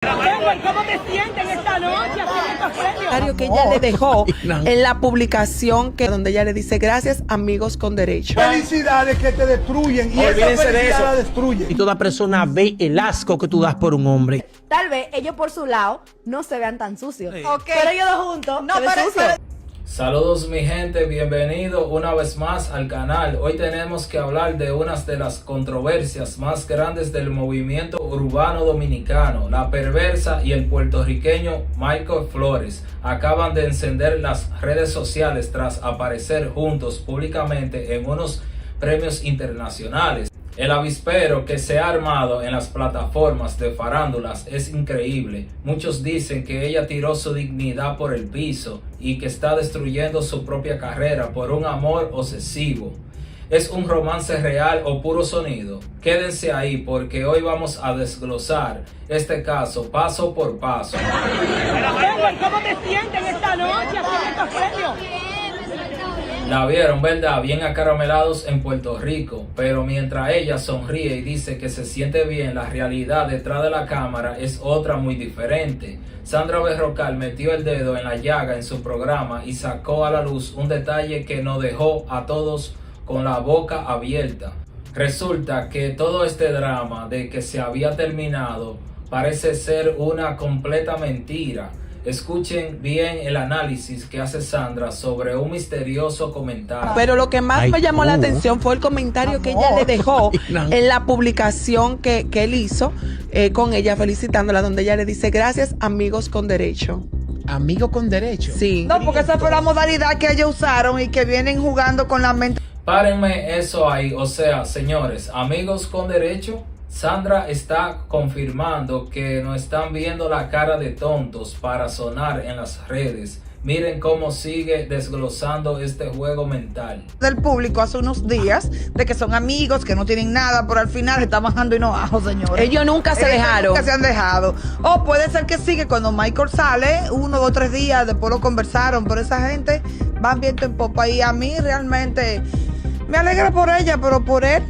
¿Cómo te sienten esta noche haciendo estos premios? Que ella le dejó en la publicación donde ella le dice gracias amigos con derecho. Felicidades que te destruyen y esa felicidad la destruye. Y toda persona ve el asco que tú das por un hombre. Tal vez ellos por su lado no se vean tan sucios. Sí. Okay. Pero ellos dos juntos se ven sucios. Saludos mi gente, bienvenido una vez más al canal. Hoy tenemos que hablar de una de las controversias más grandes del movimiento urbano dominicano. La perversa y el puertorriqueño Michael Flores acaban de encender las redes sociales tras aparecer juntos públicamente en unos premios internacionales. El avispero que se ha armado en las plataformas de farándulas es increíble. Muchos dicen que ella tiró su dignidad por el piso y que está destruyendo su propia carrera por un amor obsesivo. ¿Es un romance real o puro sonido? Quédense ahí porque hoy vamos a desglosar este caso paso por paso. ¿Cómo te sienten esta noche haciendo estos premios? La vieron, ¿verdad? Bien acaramelados en Puerto Rico, pero mientras ella sonríe y dice que se siente bien, la realidad detrás de la cámara es otra muy diferente. Sandra Berrocal metió el dedo en la llaga en su programa y sacó a la luz un detalle que nos dejó a todos con la boca abierta. Resulta que todo este drama de que se había terminado parece ser una completa mentira. Escuchen bien el análisis que hace Sandra sobre un misterioso comentario. Pero lo que más me llamó la atención fue el comentario que ella le dejó en la publicación que él hizo con ella felicitándola, donde ella le dice gracias amigos con derecho. Amigo con derecho. Sí. No, porque esa fue la modalidad que ellos usaron y que vienen jugando con la mente. Párenme eso ahí, o sea, señores, amigos con derecho. Sandra está confirmando que no están viendo la cara de tontos para sonar en las redes. Miren cómo sigue desglosando este juego mental. Del público hace unos días de que son amigos, que no tienen nada, pero al final se están bajando hinojos, señores. Ellos nunca se dejaron. Nunca se han dejado. O puede ser que sí, que cuando Michael sale, 1, 2, 3 días, después lo conversaron, pero esa gente van viento en popa. Y a mí realmente me alegra por ella, pero por él,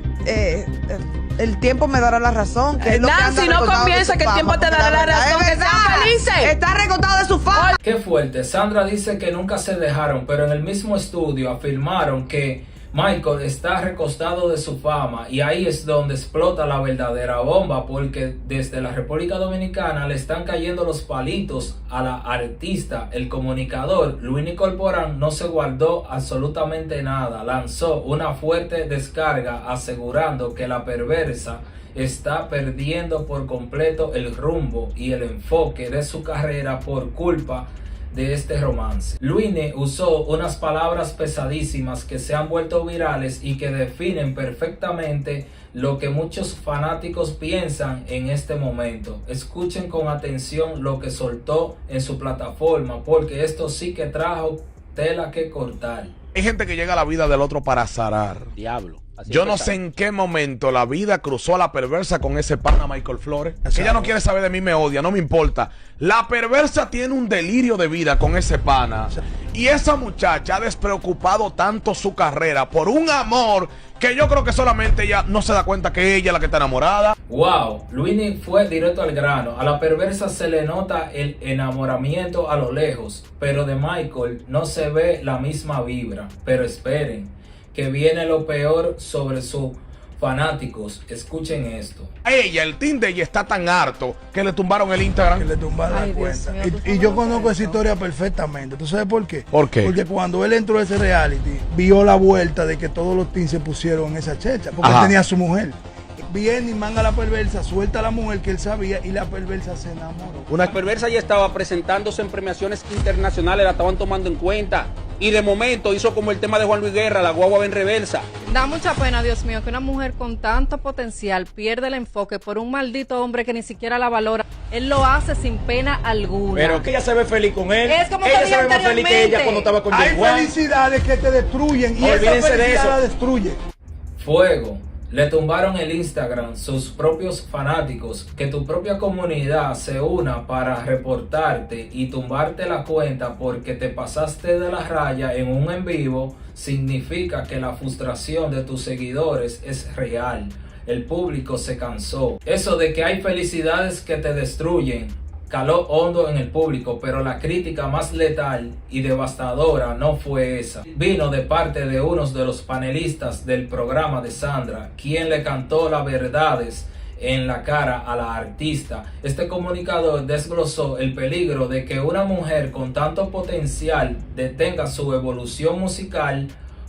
el tiempo me dará la razón. Que es lo que Nancy, anda no recordado comienza de su que el tiempo fama, te dará la razón, es que verdad. sean felices. Está recordado de su fama. Qué fuerte. Sandra dice que nunca se dejaron, pero en el mismo estudio afirmaron que Michael está recostado de su fama y ahí es donde explota la verdadera bomba, porque desde la República Dominicana le están cayendo los palitos a la artista. El comunicador Luis Nicole Porán no se guardó absolutamente nada, lanzó una fuerte descarga asegurando que la perversa está perdiendo por completo el rumbo y el enfoque de su carrera por culpa de este romance. Luine usó unas palabras pesadísimas que se han vuelto virales y que definen perfectamente lo que muchos fanáticos piensan en este momento. Escuchen con atención lo que soltó en su plataforma, porque esto sí que trajo tela que cortar. Hay gente que llega a la vida del otro para zarar. Diablo. Yo no sé en qué momento la vida cruzó a la perversa con ese pana Michael Flores. Que ella no quiere saber de mí, me odia, no me importa. La perversa tiene un delirio de vida con ese pana. Y esa muchacha ha despreocupado tanto su carrera por un amor que yo creo que solamente ella no se da cuenta que ella es la que está enamorada. Wow, Luini fue directo al grano. A la perversa se le nota el enamoramiento a lo lejos, pero de Michael no se ve la misma vibra. Pero esperen, que viene lo peor sobre sus fanáticos. Escuchen esto. A ella, el team de ella está tan harto que le tumbaron el Instagram. Que le tumbaron la cuenta. Y yo conozco esa historia perfectamente. ¿Tú sabes por qué? ¿Por qué? Porque cuando él entró a ese reality, vio la vuelta de que todos los teams se pusieron en esa checha. Porque él tenía a su mujer. Viene y manga a la perversa, suelta a la mujer que él sabía y la perversa se enamoró. Una perversa ya estaba presentándose en premiaciones internacionales, la estaban tomando en cuenta. Y de momento hizo como el tema de Juan Luis Guerra, la guagua en reversa. Da mucha pena, Dios mío, que una mujer con tanto potencial pierda el enfoque por un maldito hombre que ni siquiera la valora. Él lo hace sin pena alguna. Pero que ella se ve feliz con él. Es como ella te dije se ve más feliz que ella cuando estaba con Hay Jay Juan. felicidades que te destruyen y Olvídense esa de felicidad eso. la destruye. Fuego. Le tumbaron el Instagram sus propios fanáticos. Que tu propia comunidad se una para reportarte y tumbarte la cuenta porque te pasaste de la raya en un en vivo significa que la frustración de tus seguidores es real. El público se cansó. Eso de que hay felicidades que te destruyen, caló hondo en el público, pero la crítica más letal y devastadora no fue esa. Vino de parte de uno de los panelistas del programa de Sandra, quien le cantó las verdades en la cara a la artista. Este comunicador desglosó el peligro de que una mujer con tanto potencial detenga su evolución musical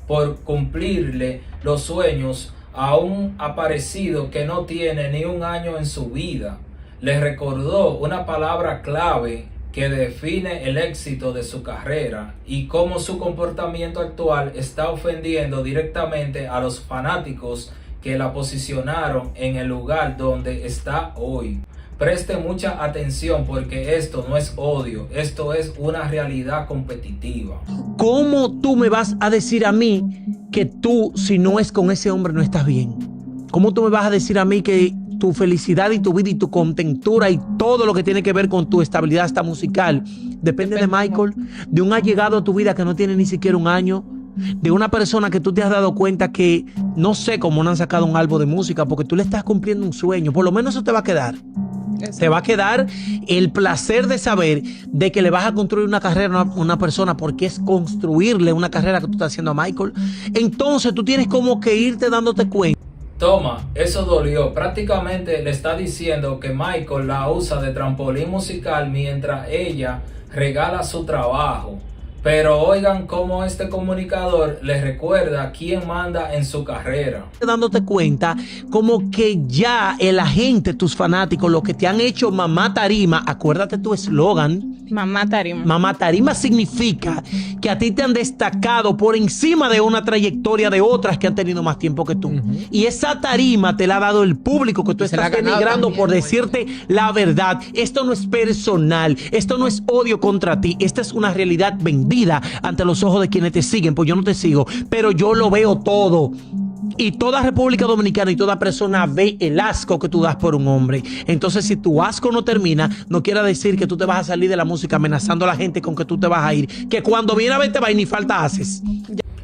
por cumplirle los sueños a un aparecido que no tiene ni un año en su vida. Le recordó una palabra clave que define el éxito de su carrera y cómo su comportamiento actual está ofendiendo directamente a los fanáticos que la posicionaron en el lugar donde está hoy. Preste mucha atención porque esto no es odio, esto es una realidad competitiva. ¿Cómo tú me vas a decir a mí que tú, si no es con ese hombre, no estás bien? ¿Cómo tú me vas a decir a mí que tu felicidad y tu vida y tu contentura y todo lo que tiene que ver con tu estabilidad hasta musical depende de Michael, de un allegado a tu vida que no tiene ni siquiera un año, de una persona que tú te has dado cuenta que no sé cómo no han sacado un álbum de música porque tú le estás cumpliendo un sueño? Por lo menos eso te va a quedar. Te va a quedar el placer de saber de que le vas a construir una carrera a una persona, porque es construirle una carrera que tú estás haciendo a Michael. Entonces tú tienes como que irte dándote cuenta. Toma, eso dolió. Prácticamente le está diciendo que Michael la usa de trampolín musical mientras ella regala su trabajo. Pero oigan cómo este comunicador les recuerda quién manda en su carrera. Dándote cuenta como que ya la gente, tus fanáticos, lo que te han hecho mamá tarima, acuérdate tu eslogan. Mamá tarima. Mamá tarima significa que a ti te han destacado por encima de una trayectoria de otras que han tenido más tiempo que tú. Y esa tarima te la ha dado el público que tú estás denigrando por decirte la verdad. Esto no es personal, esto no es odio contra ti, esta es una realidad vendida ante los ojos de quienes te siguen. Pues yo no te sigo, pero yo lo veo todo. Y toda República Dominicana y toda persona ve el asco que tú das por un hombre. Entonces, si tu asco no termina, no quiere decir que tú te vas a salir de la música amenazando a la gente con que tú te vas a ir. Que cuando viene a ver te va y ni falta haces.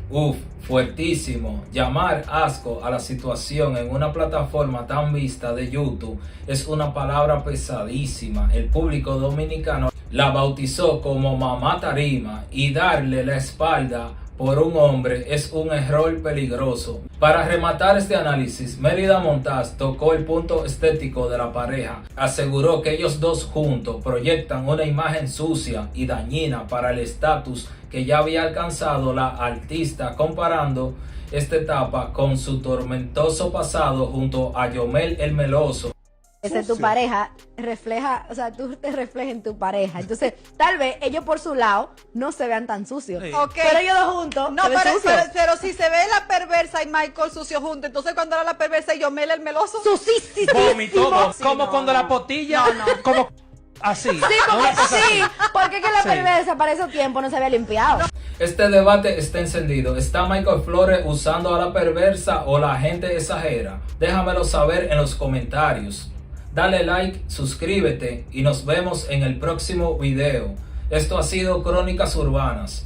Uf, fuertísimo. Llamar asco a la situación en una plataforma tan vista de YouTube es una palabra pesadísima. El público dominicano la bautizó como mamá tarima y darle la espalda por un hombre es un error peligroso. Para rematar este análisis, Mérida Montaz tocó el punto estético de la pareja. Aseguró que ellos dos juntos proyectan una imagen sucia y dañina para el estatus que ya había alcanzado la artista, comparando esta etapa con su tormentoso pasado junto a Yomel el Meloso. Esa es tu pareja, refleja, o sea, tú te reflejas en tu pareja. Entonces, tal vez ellos por su lado no se vean tan sucios. Sí. Pero ellos dos juntos, no, pero si se ve la perversa y Michael sucio juntos, entonces cuando era la perversa y Yomel el meloso, sucísimo. Vomitó, sí, como no, cuando no. la potilla, como así. Sí, porque que la perversa para ese tiempo no se había limpiado. Este debate está encendido. ¿Está Michael Flores usando a la perversa o la gente exagera? Déjamelo saber en los comentarios. Dale like, suscríbete y nos vemos en el próximo video. Esto ha sido Crónicas Urbanas.